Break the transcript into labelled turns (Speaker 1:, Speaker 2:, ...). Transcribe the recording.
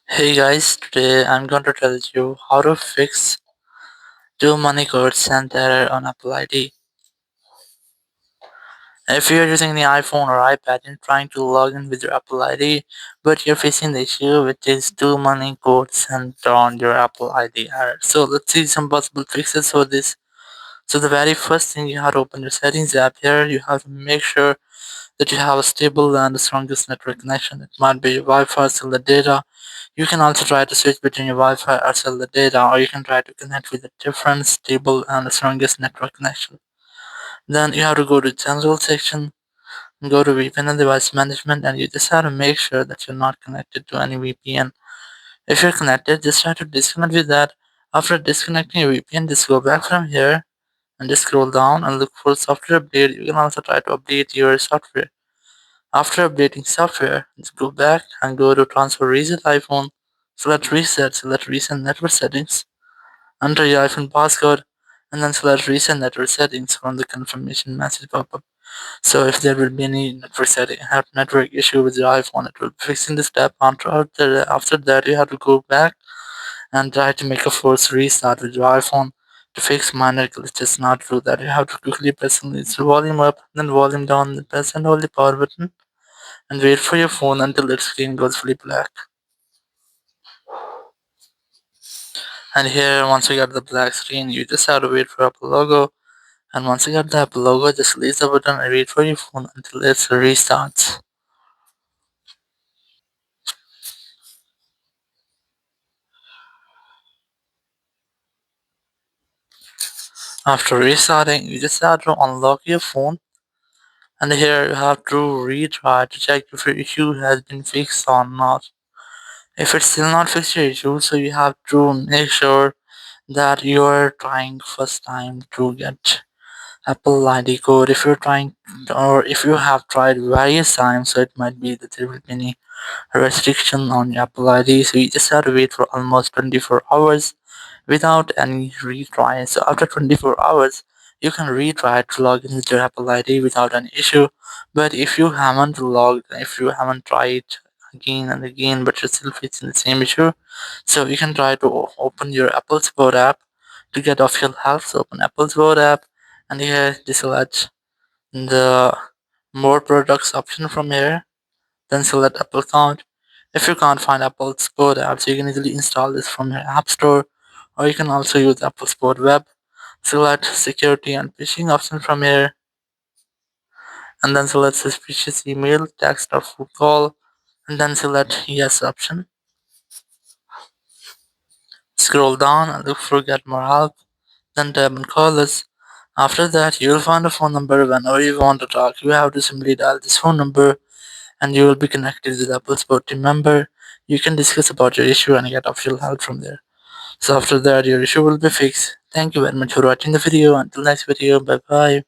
Speaker 1: Hey guys, today I'm going to tell you how to fix too many codes and error on Apple ID. If you're using the iPhone or iPad and trying to log in with your Apple ID, but you're facing the issue which is too many codes sent on your Apple ID error. So let's see some possible fixes for this. So the very first thing, you have to open your settings app. Here you have to make sure that you have a stable and the strongest network connection. It might be your Wi-Fi or cellular data. You can also try to switch between your Wi-Fi or cellular data, or you can try to connect with a different, stable, and the strongest network connection. Then you have to go to General section, go to VPN and device management, and you just have to make sure that you're not connected to any VPN. If you're connected, just try to disconnect with that. After disconnecting your VPN, just go back from here and just scroll down and look for software update. You can also try to update your software. After updating software, just go back and go to transfer reset iPhone. Select reset network settings, enter your iPhone passcode, and then select reset network settings from the confirmation message pop-up. So if there will be any network issue with your iPhone, it will be fixing the step. After that, you have to go back and try to make a force restart with your iPhone to fix minor glitches. Not do that. You have to quickly press the volume up, then volume down, then press and hold the power button and wait for your phone until its screen goes fully black. And here, once you get the black screen, you just have to wait for Apple logo. And once you get the Apple logo, just release the button and wait for your phone until it restarts. After restarting, you just have to unlock your phone. And here you have to retry to check if your issue has been fixed or not. If it's still not fixed your issue, so you have to make sure that you're trying first time to get Apple ID code. If you're trying, or if you have tried various times, so it might be that there will be any restriction on your Apple ID. So you just have to wait for almost 24 hours without any retry. So after 24 hours, you can retry to log in with your Apple ID without an issue. But if you haven't tried again and again, but you're still facing the same issue, so you can try to open your Apple Support app to get official help. So open Apple Support app, and here just select the more products option from here, then select Apple account. If you can't find Apple Support app, so you can easily install this from your App Store, or you can also use Apple Support Web. Select security and phishing option from here, and then select suspicious email, text, or phone call, and then select yes option. Scroll down and look for get more help, then tap on call us. After that, you will find a phone number. Whenever you want to talk, you have to simply dial this phone number and you will be connected with Apple Support team member. You can discuss about your issue and get official help from there. So after that, your issue will be fixed. Thank you very much for watching the video. Until next video, bye bye.